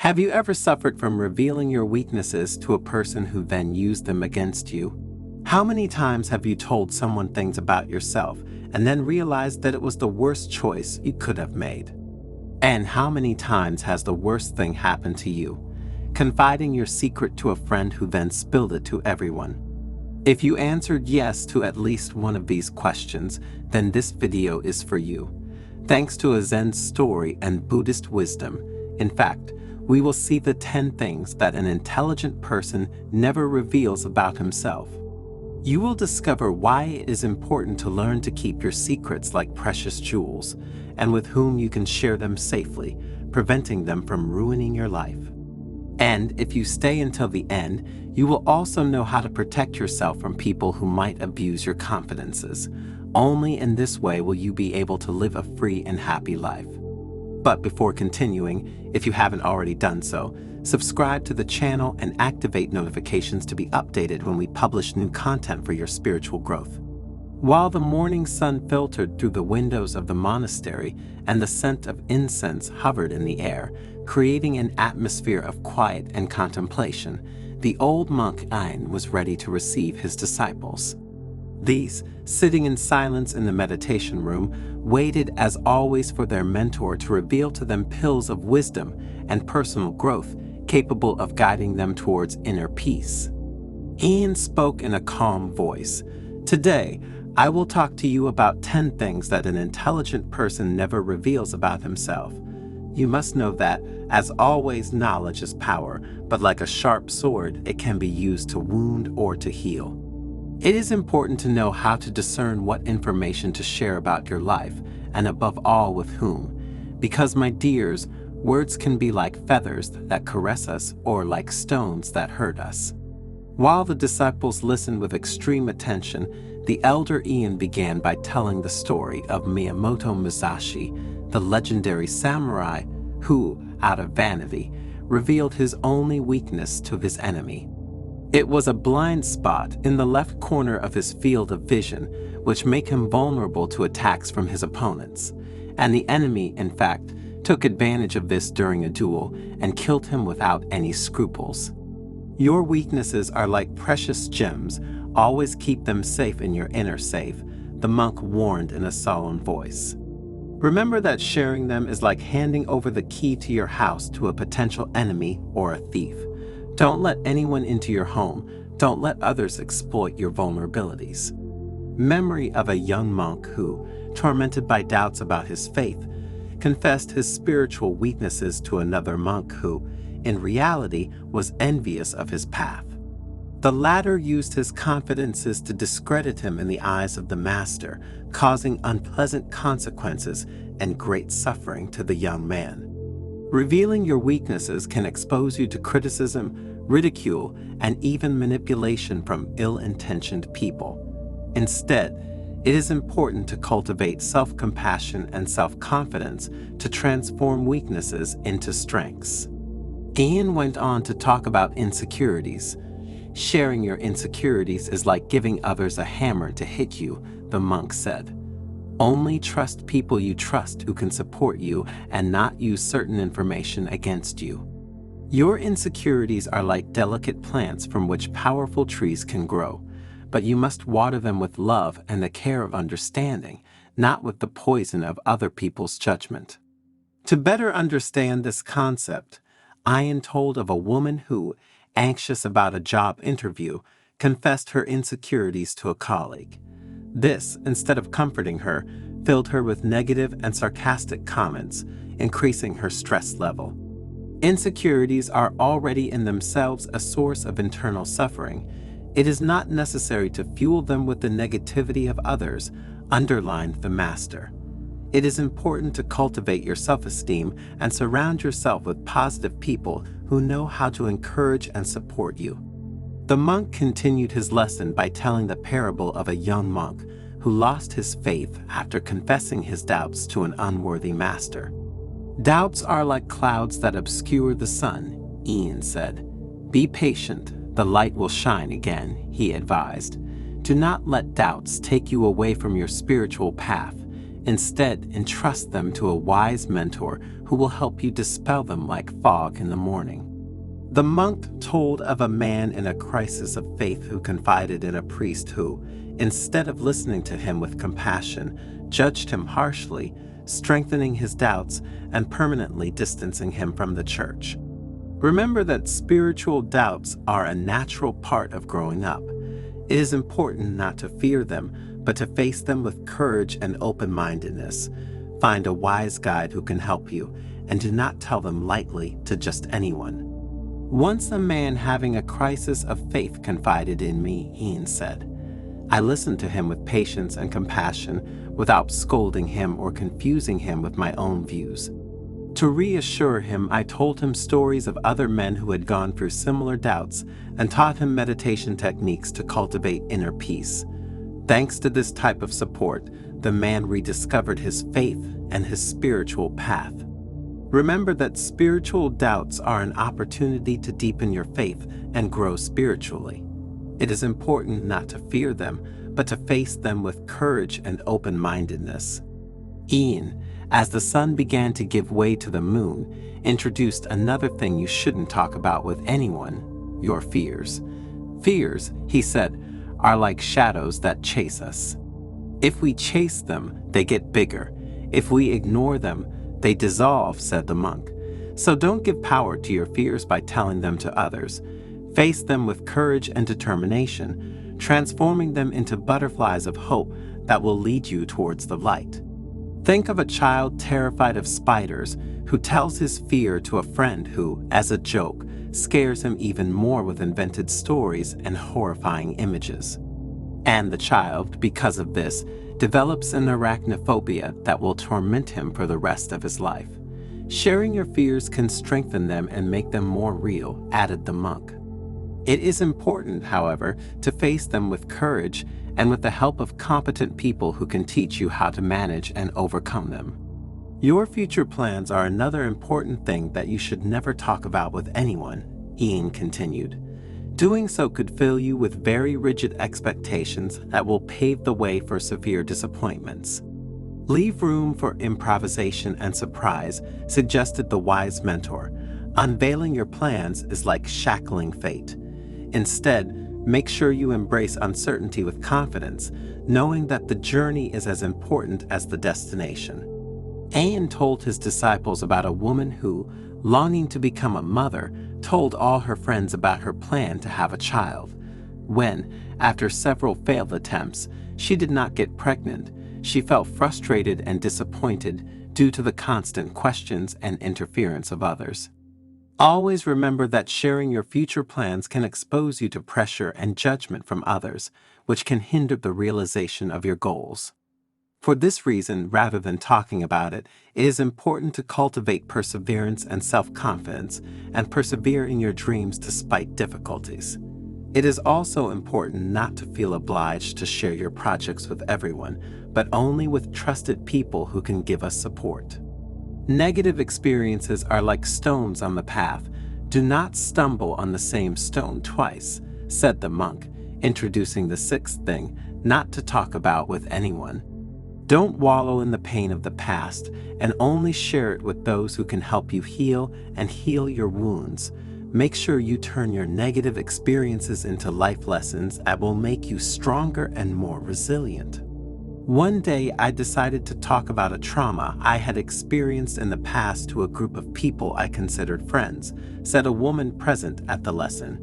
Have you ever suffered from revealing your weaknesses to a person who then used them against you? How many times have you told someone things about yourself and then realized that it was the worst choice you could have made? And how many times has the worst thing happened to you? Confiding your secret to a friend who then spilled it to everyone. If you answered yes to at least one of these questions, then this video is for you. Thanks to a Zen story and Buddhist wisdom, in fact, we will see the 10 things that an intelligent person never reveals about himself. You will discover why it is important to learn to keep your secrets like precious jewels, and with whom you can share them safely, preventing them from ruining your life. And if you stay until the end, you will also know how to protect yourself from people who might abuse your confidences. Only in this way will you be able to live a free and happy life. But before continuing, if you haven't already done so, subscribe to the channel and activate notifications to be updated when we publish new content for your spiritual growth. While the morning sun filtered through the windows of the monastery and the scent of incense hovered in the air, creating an atmosphere of quiet and contemplation, the old monk Ein was ready to receive his disciples. These, sitting in silence in the meditation room, waited as always for their mentor to reveal to them pills of wisdom and personal growth capable of guiding them towards inner peace. Ian spoke in a calm voice. Today, I will talk to you about 10 things that an intelligent person never reveals about himself. You must know that, as always, knowledge is power, but like a sharp sword, it can be used to wound or to heal. It is important to know how to discern what information to share about your life, and above all with whom. Because, my dears, words can be like feathers that caress us or like stones that hurt us. While the disciples listened with extreme attention, the elder Ian began by telling the story of Miyamoto Musashi, the legendary samurai who, out of vanity, revealed his only weakness to his enemy. It was a blind spot in the left corner of his field of vision, which made him vulnerable to attacks from his opponents. And the enemy, in fact, took advantage of this during a duel and killed him without any scruples. Your weaknesses are like precious gems. Always keep them safe in your inner safe, the monk warned in a solemn voice. Remember that sharing them is like handing over the key to your house to a potential enemy or a thief. Don't let anyone into your home. Don't let others exploit your vulnerabilities. Memory of a young monk who, tormented by doubts about his faith, confessed his spiritual weaknesses to another monk who, in reality, was envious of his path. The latter used his confidences to discredit him in the eyes of the master, causing unpleasant consequences and great suffering to the young man. Revealing your weaknesses can expose you to criticism, ridicule, and even manipulation from ill-intentioned people. Instead, it is important to cultivate self-compassion and self-confidence to transform weaknesses into strengths. Ian went on to talk about insecurities. Sharing your insecurities is like giving others a hammer to hit you, the monk said. Only trust people you trust who can support you and not use certain information against you. Your insecurities are like delicate plants from which powerful trees can grow, but you must water them with love and the care of understanding, not with the poison of other people's judgment. To better understand this concept, Ian told of a woman who, anxious about a job interview, confessed her insecurities to a colleague. This, instead of comforting her, filled her with negative and sarcastic comments, increasing her stress level. Insecurities are already in themselves a source of internal suffering. It is not necessary to fuel them with the negativity of others, underlined the master. It is important to cultivate your self-esteem and surround yourself with positive people who know how to encourage and support you. The monk continued his lesson by telling the parable of a young monk who lost his faith after confessing his doubts to an unworthy master. Doubts are like clouds that obscure the sun, Ian said. Be patient, the light will shine again, he advised. Do not let doubts take you away from your spiritual path. Instead, entrust them to a wise mentor who will help you dispel them like fog in the morning. The monk told of a man in a crisis of faith who confided in a priest who, instead of listening to him with compassion, judged him harshly, strengthening his doubts and permanently distancing him from the church. Remember that spiritual doubts are a natural part of growing up. It is important not to fear them, but to face them with courage and open-mindedness. Find a wise guide who can help you, and do not tell them lightly to just anyone. Once a man having a crisis of faith confided in me, Ian said. I listened to him with patience and compassion without scolding him or confusing him with my own views. To reassure him, I told him stories of other men who had gone through similar doubts and taught him meditation techniques to cultivate inner peace. Thanks to this type of support, the man rediscovered his faith and his spiritual path. Remember that spiritual doubts are an opportunity to deepen your faith and grow spiritually. It is important not to fear them, but to face them with courage and open-mindedness. Ian, as the sun began to give way to the moon, introduced another thing you shouldn't talk about with anyone: your fears. Fears, he said, are like shadows that chase us. If we chase them, they get bigger. If we ignore them, they dissolve, said the monk. So don't give power to your fears by telling them to others. Face them with courage and determination, transforming them into butterflies of hope that will lead you towards the light. Think of a child terrified of spiders who tells his fear to a friend who, as a joke, scares him even more with invented stories and horrifying images. And the child, because of this, develops an arachnophobia that will torment him for the rest of his life. Sharing your fears can strengthen them and make them more real, added the monk. It is important, however, to face them with courage and with the help of competent people who can teach you how to manage and overcome them. Your future plans are another important thing that you should never talk about with anyone, Ian continued. Doing so could fill you with very rigid expectations that will pave the way for severe disappointments. Leave room for improvisation and surprise, suggested the wise mentor. Unveiling your plans is like shackling fate. Instead, make sure you embrace uncertainty with confidence, knowing that the journey is as important as the destination. Ian told his disciples about a woman who, longing to become a mother, told all her friends about her plan to have a child. When, after several failed attempts, she did not get pregnant, she felt frustrated and disappointed due to the constant questions and interference of others. Always remember that sharing your future plans can expose you to pressure and judgment from others, which can hinder the realization of your goals. For this reason, rather than talking about it, it is important to cultivate perseverance and self-confidence and persevere in your dreams despite difficulties. It is also important not to feel obliged to share your projects with everyone, but only with trusted people who can give us support. Negative experiences are like stones on the path. Do not stumble on the same stone twice, said the monk, introducing the sixth thing not to talk about with anyone. Don't wallow in the pain of the past, and only share it with those who can help you heal and heal your wounds. Make sure you turn your negative experiences into life lessons that will make you stronger and more resilient. One day, I decided to talk about a trauma I had experienced in the past to a group of people I considered friends, said a woman present at the lesson.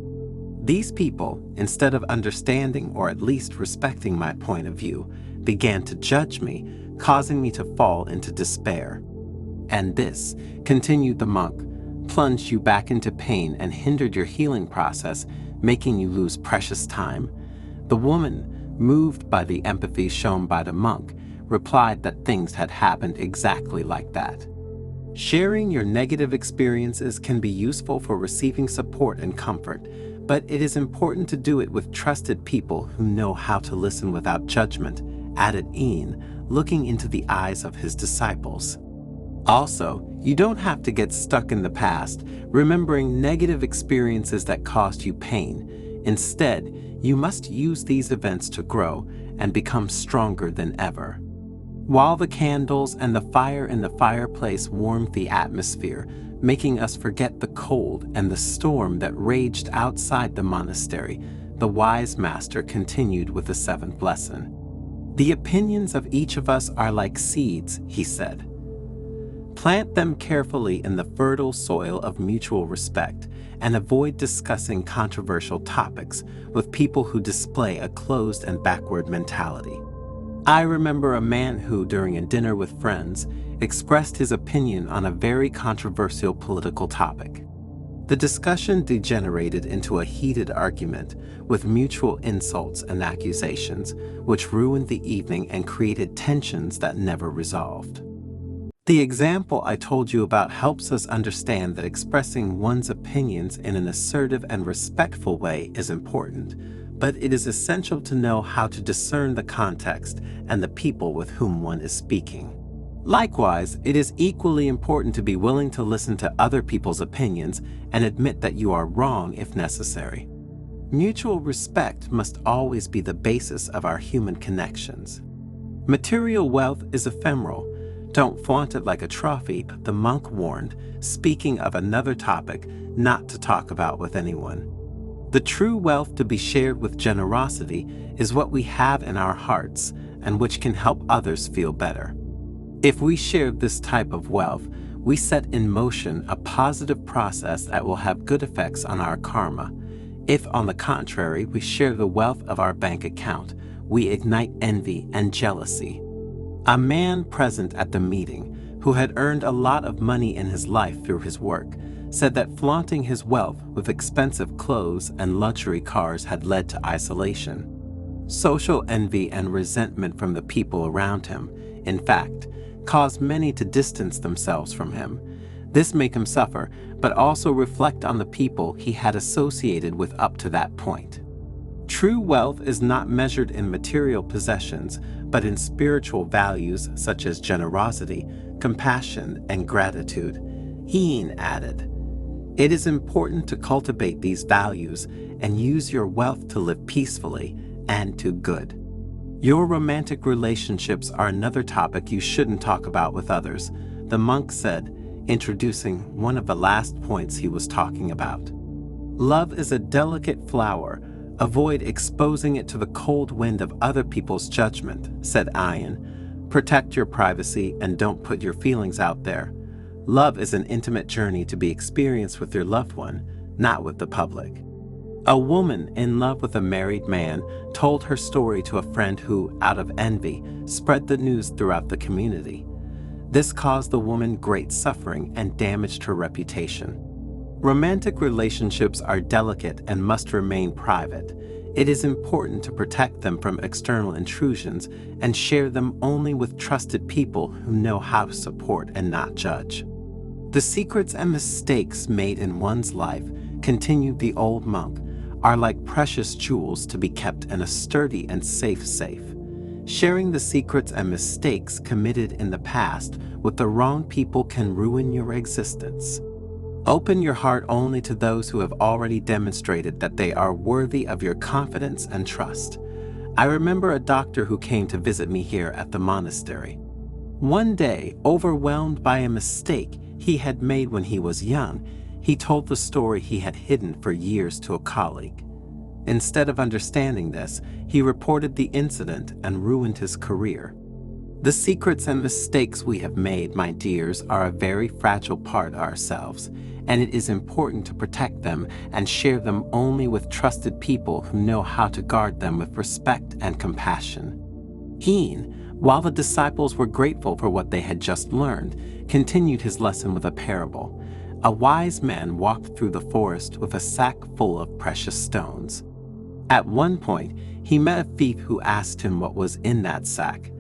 These people, instead of understanding or at least respecting my point of view, began to judge me, causing me to fall into despair. And this, continued the monk, plunged you back into pain and hindered your healing process, making you lose precious time. The woman, moved by the empathy shown by the monk, replied that things had happened exactly like that. Sharing your negative experiences can be useful for receiving support and comfort, but it is important to do it with trusted people who know how to listen without judgment, added Ian, looking into the eyes of his disciples. Also, you don't have to get stuck in the past, remembering negative experiences that caused you pain. Instead, you must use these events to grow and become stronger than ever. While the candles and the fire in the fireplace warmed the atmosphere, making us forget the cold and the storm that raged outside the monastery, the wise master continued with the seventh lesson. The opinions of each of us are like seeds, he said. Plant them carefully in the fertile soil of mutual respect and avoid discussing controversial topics with people who display a closed and backward mentality. I remember a man who, during a dinner with friends, expressed his opinion on a very controversial political topic. The discussion degenerated into a heated argument with mutual insults and accusations, which ruined the evening and created tensions that never resolved. The example I told you about helps us understand that expressing one's opinions in an assertive and respectful way is important, but it is essential to know how to discern the context and the people with whom one is speaking. Likewise, it is equally important to be willing to listen to other people's opinions and admit that you are wrong if necessary. Mutual respect must always be the basis of our human connections. Material wealth is ephemeral. Don't flaunt it like a trophy, the monk warned, speaking of another topic not to talk about with anyone. The true wealth to be shared with generosity is what we have in our hearts and which can help others feel better. If we share this type of wealth, we set in motion a positive process that will have good effects on our karma. If, on the contrary, we share the wealth of our bank account, we ignite envy and jealousy. A man present at the meeting, who had earned a lot of money in his life through his work, said that flaunting his wealth with expensive clothes and luxury cars had led to isolation. Social envy and resentment from the people around him, in fact, caused many to distance themselves from him. This made him suffer, but also reflect on the people he had associated with up to that point. True wealth is not measured in material possessions, but in spiritual values such as generosity, compassion, and gratitude. Heen added, "It is important to cultivate these values and use your wealth to live peacefully and to good." Your romantic relationships are another topic you shouldn't talk about with others, the monk said, introducing one of the last points he was talking about. Love is a delicate flower. Avoid exposing it to the cold wind of other people's judgment, said Ian. Protect your privacy and don't put your feelings out there. Love is an intimate journey to be experienced with your loved one, not with the public. A woman in love with a married man told her story to a friend who, out of envy, spread the news throughout the community. This caused the woman great suffering and damaged her reputation. Romantic relationships are delicate and must remain private. It is important to protect them from external intrusions and share them only with trusted people who know how to support and not judge. The secrets and mistakes made in one's life, continued the old monk, are like precious jewels to be kept in a sturdy and safe safe. Sharing the secrets and mistakes committed in the past with the wrong people can ruin your existence. Open your heart only to those who have already demonstrated that they are worthy of your confidence and trust. I remember a doctor who came to visit me here at the monastery. One day, overwhelmed by a mistake he had made when he was young, he told the story he had hidden for years to a colleague. Instead of understanding this, he reported the incident and ruined his career. The secrets and mistakes we have made, my dears, are a very fragile part of ourselves, and it is important to protect them and share them only with trusted people who know how to guard them with respect and compassion. Heen, while the disciples were grateful for what they had just learned, continued his lesson with a parable. A wise man walked through the forest with a sack full of precious stones. At one point, he met a thief who asked him what was in that sack.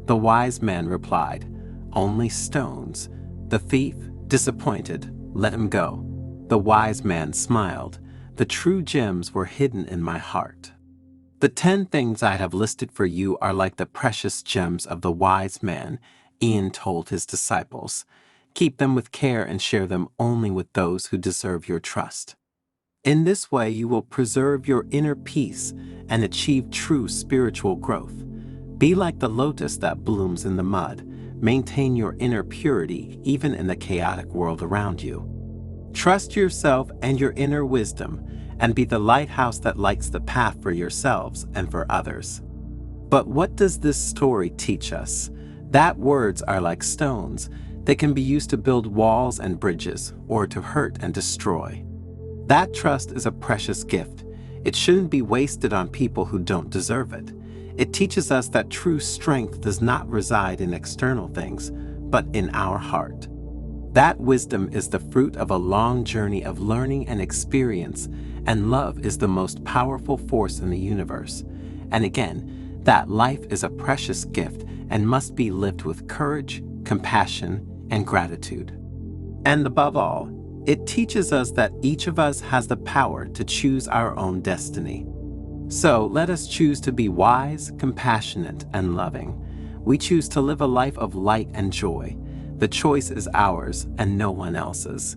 The wise man replied, "Only stones." The thief, disappointed, let him go. The wise man smiled. The true gems were hidden in my heart. The 10 things I have listed for you are like the precious gems of the wise man, Ian told his disciples. Keep them with care and share them only with those who deserve your trust. In this way, you will preserve your inner peace and achieve true spiritual growth. Be like the lotus that blooms in the mud. Maintain your inner purity even in the chaotic world around you. Trust yourself and your inner wisdom, and be the lighthouse that lights the path for yourselves and for others. But what does this story teach us? That words are like stones. They can be used to build walls and bridges, or to hurt and destroy. That trust is a precious gift. It shouldn't be wasted on people who don't deserve it. It teaches us that true strength does not reside in external things, but in our heart. That wisdom is the fruit of a long journey of learning and experience, and love is the most powerful force in the universe. And again, that life is a precious gift and must be lived with courage, compassion, and gratitude. And above all, it teaches us that each of us has the power to choose our own destiny. So let us choose to be wise, compassionate, and loving. We choose to live a life of light and joy. The choice is ours and no one else's.